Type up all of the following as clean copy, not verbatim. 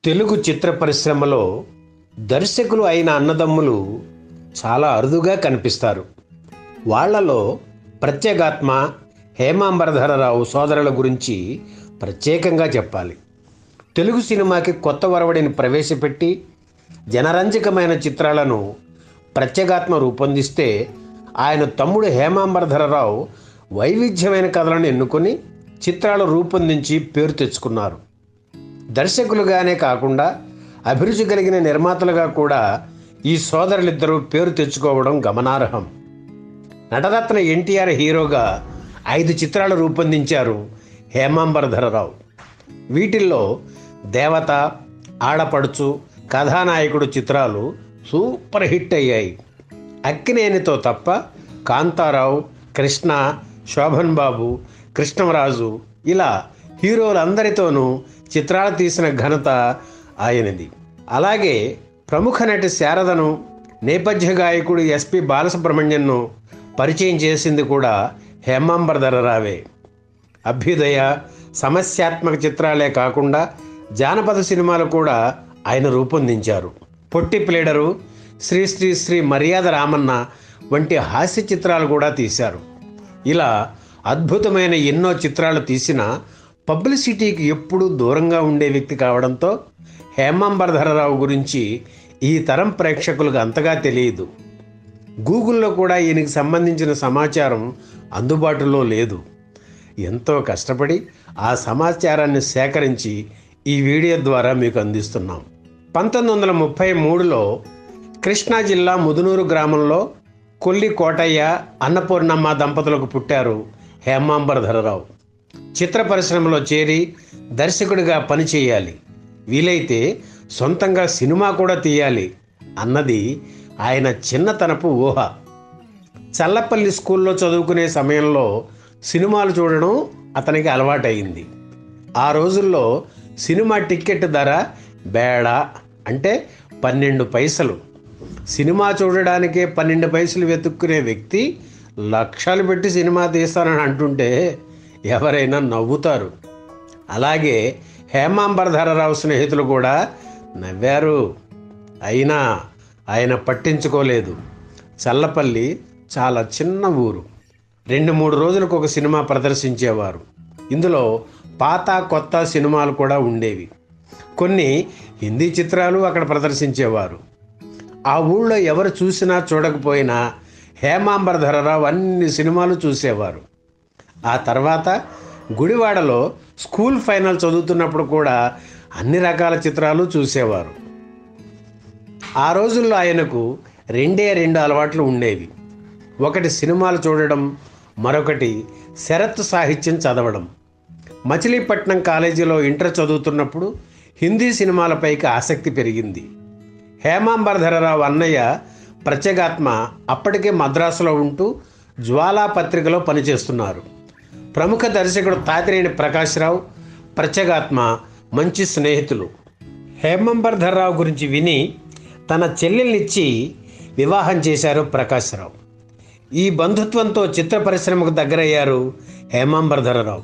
తెలుగు చిత్ర పరిశ్రమలో దర్శకులు అయిన అన్నదమ్ములు చాలా అరుదుగా కనిపిస్తారు. వాళ్లలో ప్రత్యేగాత్మ, హేమాంబరధరరావు సోదరుల గురించి ప్రత్యేకంగా చెప్పాలి. తెలుగు సినిమాకి కొత్త వరవడిని ప్రవేశపెట్టి జనరంజకమైన చిత్రాలను ప్రత్యేగాత్మ రూపొందిస్తే, ఆయన తమ్ముడు హేమాంబరధరరావు వైవిధ్యమైన కథలను ఎన్నుకొని చిత్రాలు రూపొందించి పేరు తెచ్చుకున్నారు. దర్శకులుగానే కాకుండా అభిరుచి కలిగిన నిర్మాతలుగా కూడా ఈ సోదరులిద్దరూ పేరు తెచ్చుకోవడం గమనార్హం. నటరత్న ఎన్టీఆర్ హీరోగా 5 చిత్రాలు రూపొందించారు హేమాంబరధరరావు. వీటిల్లో దేవత, ఆడపడుచు, కథానాయకుడు చిత్రాలు సూపర్ హిట్ అయ్యాయి. అక్కినేనితో తప్ప కాంతారావు, కృష్ణ, శోభన్ బాబు, కృష్ణరాజు ఇలా హీరోలందరితోనూ చిత్రాలు తీసిన ఘనత ఆయనది. అలాగే ప్రముఖ నటి శారదను, నేపథ్య గాయకుడు ఎస్పి బాలసుబ్రహ్మణ్యంను పరిచయం చేసింది కూడా హేమాంబరధరరావే. అభ్యుదయ, సమస్యాత్మక చిత్రాలే కాకుండా జానపద సినిమాలు కూడా ఆయన రూపొందించారు. పొట్టి ప్లేడరు, శ్రీ శ్రీ శ్రీ మర్యాద రామన్న వంటి హాస్య చిత్రాలు కూడా తీశారు. ఇలా అద్భుతమైన ఎన్నో చిత్రాలు తీసిన పబ్లిసిటీకి ఎప్పుడూ దూరంగా ఉండే వ్యక్తి కావడంతో హేమాంబరధరరావు గురించి ఈ తరం ప్రేక్షకులకు అంతగా తెలియదు. గూగుల్లో కూడా ఈయనకి సంబంధించిన సమాచారం అందుబాటులో లేదు. ఎంతో కష్టపడి ఆ సమాచారాన్ని సేకరించి ఈ వీడియో ద్వారా మీకు అందిస్తున్నాం. 1933లో కృష్ణా జిల్లా ముదునూరు గ్రామంలో కొల్లి కోటయ్య, అన్నపూర్ణమ్మ దంపతులకు పుట్టారు హేమాంబరధరరావు. చిత్ర పరిశ్రమలో చేరి దర్శకుడిగా పనిచేయాలి, వీలైతే సొంతంగా సినిమా కూడా తీయాలి అన్నది ఆయన చిన్నతనపు ఊహ. చల్లపల్లి స్కూల్లో చదువుకునే సమయంలో సినిమాలు చూడడం అతనికి అలవాటయింది. ఆ రోజుల్లో సినిమా టికెట్ ధర బేడ అంటే 12 పైసలు. సినిమా చూడడానికే 12 పైసలు వెతుక్కునే వ్యక్తి లక్షలు పెట్టి సినిమా తీస్తానని అంటుంటే ఎవరైనా నవ్వుతారు. అలాగే హేమాంబరధరరావు స్నేహితులు కూడా నవ్వారు. అయినా ఆయన పట్టించుకోలేదు. చల్లపల్లి చాలా చిన్న ఊరు. 2-3 రోజులకు ఒక సినిమా ప్రదర్శించేవారు. ఇందులో పాత కొత్త సినిమాలు కూడా ఉండేవి. కొన్ని హిందీ చిత్రాలు అక్కడ ప్రదర్శించేవారు. ఆ ఊళ్ళో ఎవరు చూసినా చూడకపోయినా హేమాంబరధరరావు అన్ని సినిమాలు చూసేవారు. ఆ తర్వాత గుడివాడలో స్కూల్ ఫైనల్ చదువుతున్నప్పుడు కూడా అన్ని రకాల చిత్రాలు చూసేవారు. ఆ రోజుల్లో ఆయనకు 2 అలవాట్లు ఉండేవి. ఒకటి సినిమాలు చూడడం, మరొకటి శరత్ సాహిత్యం చదవడం. మచిలీపట్నం కాలేజీలో ఇంటర్ చదువుతున్నప్పుడు హిందీ సినిమాలపైకి ఆసక్తి పెరిగింది. హేమాంబరధరరావు అన్నయ్య ప్రత్యేగాత్మ అప్పటికే మద్రాసులో ఉంటూ జ్వాలా పత్రికలో పనిచేస్తున్నారు. ప్రముఖ దర్శకుడు తాతినేని ప్రకాశ్రావు, ప్రత్యేగాత్మ మంచి స్నేహితులు. హేమాంబరధరరావు గురించి విని తన చెల్లెల్నిచ్చి వివాహం చేశారు ప్రకాశ్రావు. ఈ బంధుత్వంతో చిత్ర పరిశ్రమకు దగ్గరయ్యారు హేమాంబరధరరావు.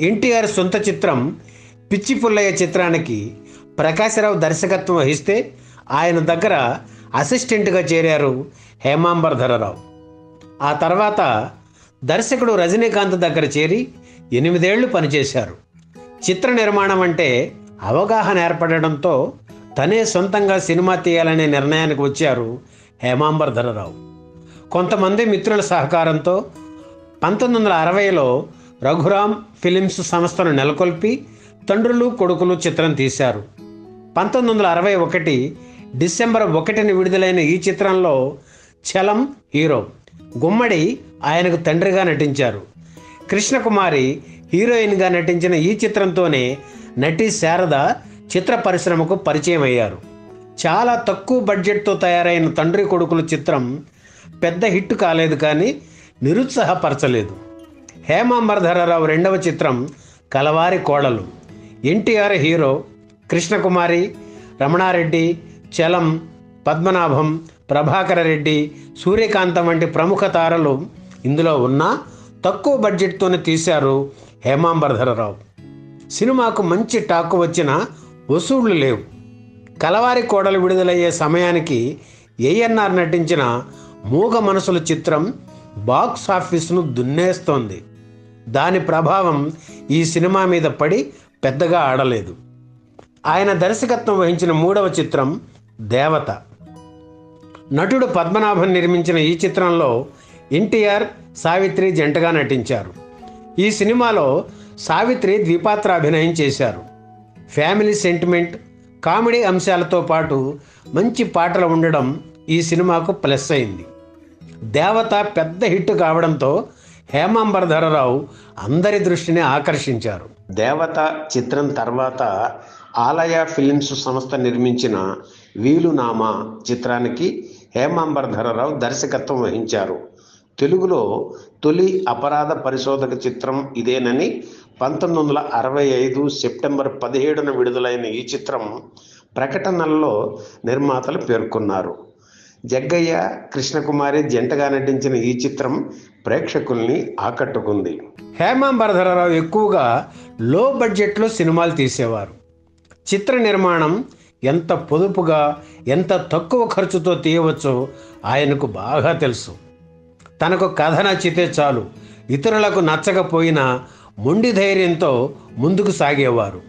ఎన్టీఆర్ సొంత చిత్రం పిచ్చి పుల్లయ్య చిత్రానికి ప్రకాశ్రావు దర్శకత్వం వహిస్తే ఆయన దగ్గర అసిస్టెంట్గా చేరారు హేమాంబరధరరావు. ఆ తర్వాత దర్శకుడు రజనీకాంత్ దగ్గర చేరి 8 ఏళ్లు పనిచేశారు. చిత్ర నిర్మాణం అంటే అవగాహన ఏర్పడడంతో తనే సొంతంగా సినిమా తీయాలనే నిర్ణయానికి వచ్చారు హేమాంబరధరరావు. కొంతమంది మిత్రుల సహకారంతో 1960లో రఘురామ్ ఫిలిమ్స్ సంస్థను నెలకొల్పి తండ్రులు కొడుకులు చిత్రం తీశారు. 1961 డిసెంబర్ 1న విడుదలైన ఈ చిత్రంలో చలం హీరో, గుమ్మడి ఆయనకు తండ్రిగా నటించారు. కృష్ణకుమారి హీరోయిన్గా నటించిన ఈ చిత్రంతోనే నటి శారద చిత్ర పరిశ్రమకు పరిచయం అయ్యారు. చాలా తక్కువ బడ్జెట్తో తయారైన తండ్రి కొడుకులు చిత్రం పెద్ద హిట్ కాలేదు, కానీ నిరుత్సాహపరచలేదు. హేమాంబరధరరావు 2వ చిత్రం కలవారి కోడలు. ఎన్టీఆర్ హీరో, కృష్ణకుమారి, రమణారెడ్డి, చలం, పద్మనాభం, ప్రభాకర రెడ్డి, సూర్యకాంతం వంటి ప్రముఖ తారలు ఇందులో ఉన్న తక్కువ బడ్జెట్తోనే తీశారు హేమాంబరధరరావు. సినిమాకు మంచి టాక్ వచ్చిన వసూళ్లు లేవు. కలవారి కోడలు విడుదలయ్యే సమయానికి ఏఎన్ఆర్ నటించిన మూగ మనసుల చిత్రం బాక్స్ ఆఫీసును దున్నేస్తోంది. దాని ప్రభావం ఈ సినిమా మీద పడి పెద్దగా ఆడలేదు. ఆయన దర్శకత్వం వహించిన 3వ చిత్రం దేవత. నటుడు పద్మనాభన్ నిర్మించిన ఈ చిత్రంలో ఎన్టీఆర్, సావిత్రి జంటగా నటించారు. ఈ సినిమాలో సావిత్రి ద్విపాత్ర అభినయం చేశారు. ఫ్యామిలీ సెంటిమెంట్, కామెడీ అంశాలతో పాటు మంచి పాటలు ఉండడం ఈ సినిమాకు ప్లస్ అయింది. దేవత పెద్ద హిట్ కావడంతో హేమాంబరధరరావు అందరి దృష్టిని ఆకర్షించారు. దేవత చిత్రం తర్వాత ఆలయ ఫిలిమ్స్ సంస్థ నిర్మించిన వీలునామా చిత్రానికి హేమాంబరధరరావు దర్శకత్వం వహించారు. తెలుగులో తొలి అపరాధ పరిశోధక చిత్రం ఇదేనని 1965 సెప్టెంబర్ 17న విడుదలైన ఈ చిత్రం ప్రకటనల్లో నిర్మాతలు పేర్కొన్నారు. జగ్గయ్య, కృష్ణకుమారి జంటగా నటించిన ఈ చిత్రం ప్రేక్షకుల్ని ఆకట్టుకుంది. హేమాంబరధరరావు ఎక్కువగా లో బడ్జెట్లో సినిమాలు తీసేవారు. చిత్ర నిర్మాణం ఎంత పొదుపుగా, ఎంత తక్కువ ఖర్చుతో తీయవచ్చో ఆయనకు బాగా తెలుసు. తనకు కథ నచ్చితే చాలు, ఇతరులకు నచ్చకపోయినా మొండి ధైర్యంతో ముందుకు సాగేవారు.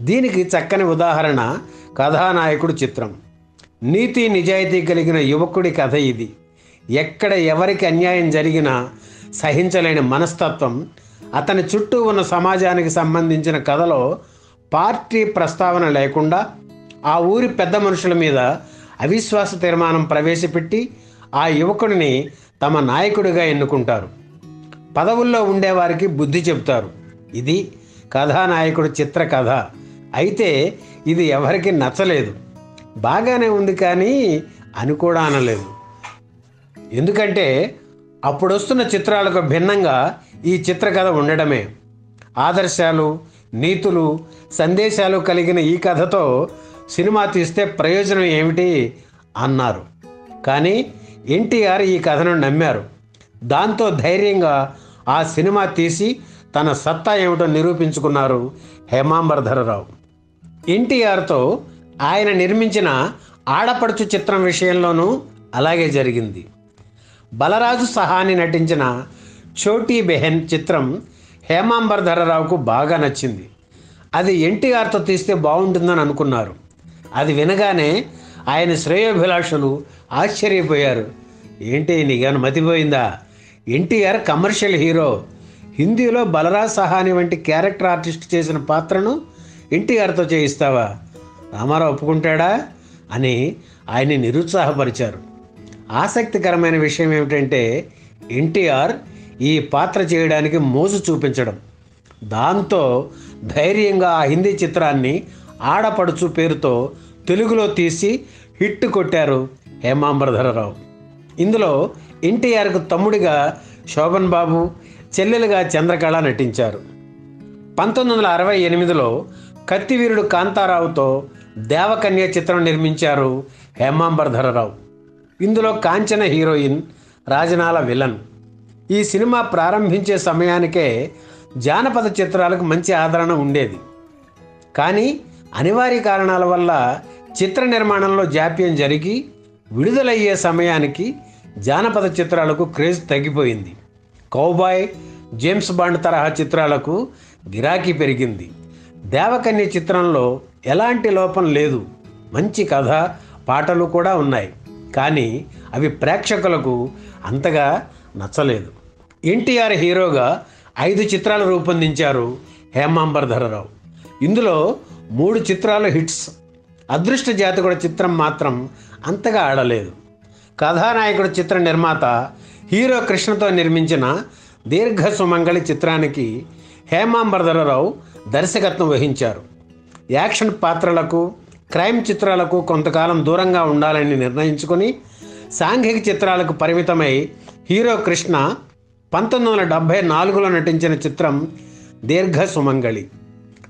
దీనికి చక్కని ఉదాహరణ కథానాయకుడు చిత్రం. నీతి నిజాయితీ కలిగిన యువకుడి కథ ఇది. ఎక్కడ ఎవరికి అన్యాయం జరిగినా సహించలేని మనస్తత్వం. అతని చుట్టూ ఉన్న సమాజానికి సంబంధించిన కథలో పార్టీ ప్రస్తావన లేకుండా ఆ ఊరి పెద్ద మనుషుల మీద అవిశ్వాస తీర్మానం ప్రవేశపెట్టి ఆ యువకుడిని తమ నాయకుడిగా ఎన్నుకుంటారు. పదవుల్లో ఉండేవారికి బుద్ధి చెబుతారు. ఇది కథానాయకుడు చిత్ర కథ. అయితే ఇది ఎవరికి నచ్చలేదు. బాగానే ఉంది కానీ అని కూడా అనలేదు. ఎందుకంటే అప్పుడొస్తున్న చిత్రాలకు భిన్నంగా ఈ చిత్రకథ ఉండడమే. ఆదర్శాలు, నీతులు, సందేశాలు కలిగిన ఈ కథతో సినిమా తీస్తే ప్రయోజనం ఏమిటి అన్నారు. కానీ ఎన్టీఆర్ ఈ కథను నమ్మారు. దాంతో ధైర్యంగా ఆ సినిమా తీసి తన సత్తా ఏమిటో నిరూపించుకున్నారు హేమాంబరధరరావు. ఎన్టీఆర్తో ఆయన నిర్మించిన ఆడపడుచు చిత్రం విషయంలోనూ అలాగే జరిగింది. బలరాజు సహాని నటించిన చోటీ బెహెన్ చిత్రం హేమాంబరధరరావుకు బాగా నచ్చింది. అది ఎన్టీఆర్తో తీస్తే బాగుంటుందని అనుకున్నారు. అది వినగానే ఆయన శ్రేయోభిలాషులు ఆశ్చర్యపోయారు. ఏంటి నీగాను మతిపోయిందా? NTR commercial hero. హిందీలో బలరాజ్ సహాని వంటి క్యారెక్టర్ ఆర్టిస్ట్ చేసిన పాత్రను ఎన్టీఆర్తో చేయిస్తావా? రామారావు ఒప్పుకుంటాడా అని ఆయన్ని నిరుత్సాహపరిచారు. ఆసక్తికరమైన విషయం ఏమిటంటే ఎన్టీఆర్ ఈ పాత్ర చేయడానికి మోజు చూపించడం. దాంతో ధైర్యంగా ఆ హిందీ చిత్రాన్ని ఆడపడుచు పేరుతో తెలుగులో తీసి హిట్ కొట్టారు హేమాంబరధరరావు. ఇందులో ఎన్టీఆర్కు తమ్ముడిగా శోభన్ బాబు, చెల్లెలుగా చంద్రకళ నటించారు. 1968లో కత్తివీరుడు కాంతారావుతో దేవకన్య చిత్రం నిర్మించారు హేమాంబరధరరావు. ఇందులో కాంచన హీరోయిన్, రాజనాల విలన్. ఈ సినిమా ప్రారంభించే సమయానికే జానపద చిత్రాలకు మంచి ఆదరణ ఉండేది. కానీ అనివార్య కారణాల వల్ల చిత్ర నిర్మాణంలో జాప్యం జరిగి విడుదలయ్యే సమయానికి జానపద చిత్రాలకు క్రేజ్ తగ్గిపోయింది. కౌబాయ్, జేమ్స్ బాండ్ తరహా చిత్రాలకు గిరాకీ పెరిగింది. దేవకన్య చిత్రంలో ఎలాంటి లోపం లేదు. మంచి కథ, పాటలు కూడా ఉన్నాయి. కానీ అవి ప్రేక్షకులకు అంతగా నచ్చలేదు. ఎన్టీఆర్ హీరోగా 5 చిత్రాలు రూపొందించారు హేమాంబరధరరావు. ఇందులో 3 చిత్రాలు హిట్స్. అదృష్ట జాతకుడు చిత్రం మాత్రం అంతగా ఆడలేదు. కథానాయకుడు చిత్ర నిర్మాత హీరో కృష్ణతో నిర్మించిన దీర్ఘ సుమంగళి చిత్రానికి హేమాంబరధరరావు దర్శకత్వం వహించారు. యాక్షన్ పాత్రలకు, క్రైమ్ చిత్రాలకు కొంతకాలం దూరంగా ఉండాలని నిర్ణయించుకొని సాంఘిక చిత్రాలకు పరిమితమై హీరో కృష్ణ 1974లో నటించిన చిత్రం దీర్ఘ సుమంగళి.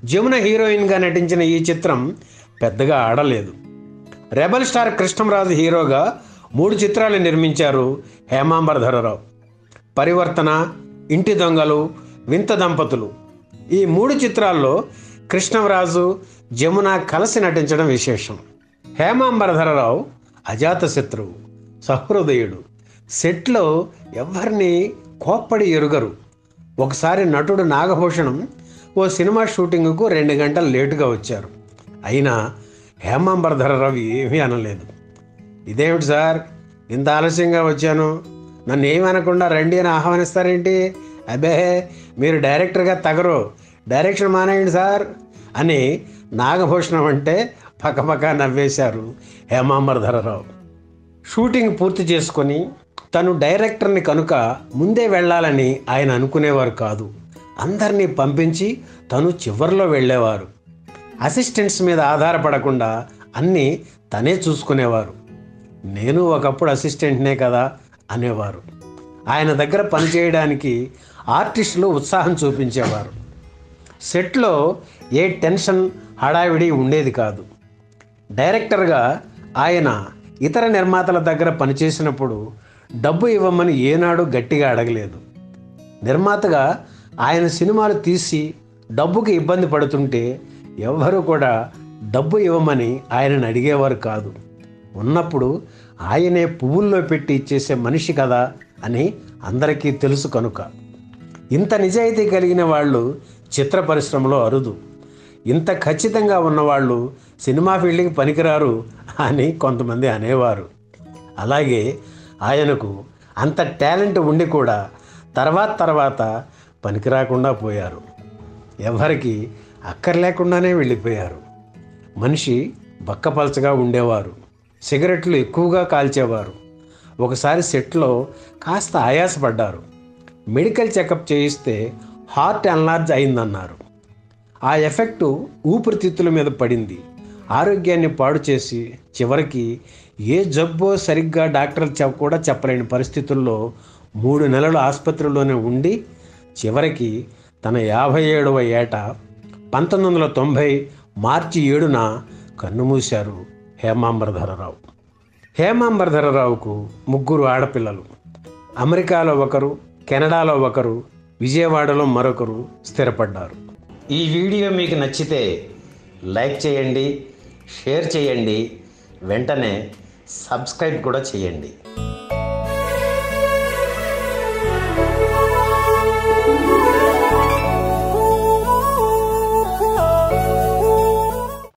జమున హీరోయిన్గా నటించిన ఈ చిత్రం పెద్దగా ఆడలేదు. రెబల్ స్టార్ కృష్ణంరాజు హీరోగా 3 చిత్రాలు నిర్మించారు హేమాంబరధరరావు. పరివర్తన, ఇంటి దొంగలు, వింత దంపతులు. ఈ 3 చిత్రాల్లో కృష్ణంరాజు, జమున కలిసి నటించడం విశేషం. హేమాంబరధరరావు అజాతశత్రువు, సహృదయుడు. సెట్లో ఎవరిని కోప్పడి ఎరుగరు. ఒకసారి నటుడు నాగభూషణం ఓ సినిమా షూటింగ్కు 2 గంటలు లేటుగా వచ్చారు. అయినా హేమాంబరధరరావు ఏమీ అనలేదు. ఇదేమిటి సార్, ఇంత ఆలస్యంగా వచ్చాను, నన్ను ఏమి అనకుండా రండి అని ఆహ్వానిస్తారేంటి? అబ్బే, మీరు డైరెక్టర్గా తగరు, డైరెక్షన్ మానేయండి సార్ అని నాగభూషణం అంటే పక్కపక్క నవ్వేశారు హేమాంబరధరరావు. షూటింగ్ పూర్తి చేసుకొని తను డైరెక్టర్ని కనుక ముందే వెళ్ళాలని ఆయన అనుకునేవారు కాదు. అందరినీ పంపించి తను చివరిలో వెళ్ళేవారు. అసిస్టెంట్స్ మీద ఆధారపడకుండా అన్నీ తనే చూసుకునేవారు. నేను ఒకప్పుడు అసిస్టెంట్నే కదా అనేవారు. ఆయన దగ్గర పనిచేయడానికి ఆర్టిస్టులు ఉత్సాహం చూపించేవారు. సెట్లో ఏ టెన్షన్, హడావిడి ఉండేది కాదు. డైరెక్టర్గా ఆయన ఇతర నిర్మాతల దగ్గర పనిచేసినప్పుడు డబ్బు ఇవ్వమని ఏనాడు గట్టిగా అడగలేదు. నిర్మాతగా ఆయన సినిమాలు తీసి డబ్బుకి ఇబ్బంది పడుతుంటే ఎవ్వరూ కూడా డబ్బు ఇవ్వమని ఆయనను అడిగేవారు కాదు. ఉన్నప్పుడు ఆయనే పువ్వుల్లో పెట్టి ఇచ్చేసే మనిషి కదా అని అందరికీ తెలుసు కనుక. ఇంత నిజాయితీ కలిగిన వాళ్ళు చిత్ర పరిశ్రమలో అరుదు. ఇంత ఖచ్చితంగా ఉన్నవాళ్ళు సినిమా ఫీల్డ్కి పనికిరారు అని కొంతమంది అనేవారు. అలాగే ఆయనకు అంత టాలెంట్ ఉండి కూడా తర్వాత పనికిరాకుండా పోయారు. ఎవరికి అక్కర్లేకుండానే వెళ్ళిపోయారు. మనిషి బక్కపలచగా ఉండేవారు. సిగరెట్లు ఎక్కువగా కాల్చేవారు. ఒకసారి సెట్లో కాస్త ఆయాసపడ్డారు. మెడికల్ చెకప్ చేయిస్తే హార్ట్ ఎన్లార్జ్ అయిందన్నారు. ఆ ఎఫెక్టు ఊపిరితిత్తుల మీద పడింది. ఆరోగ్యాన్ని పాడు చేసి చివరికి ఏ జబ్బో సరిగ్గా డాక్టర్లు కూడా చెప్పలేని పరిస్థితుల్లో 3 నెలలు ఆసుపత్రిలోనే ఉండి చివరికి తన 57వ ఏట 1990 మార్చి 7న కన్నుమూశారు హేమాంబరధరరావు. హేమాంబరధరరావుకు 3 ఆడపిల్లలు. అమెరికాలో ఒకరు, కెనడాలో ఒకరు, విజయవాడలో మరొకరు స్థిరపడ్డారు. ఈ వీడియో మీకు నచ్చితే లైక్ చేయండి, షేర్ చేయండి, వెంటనే సబ్స్క్రైబ్ కూడా చేయండి.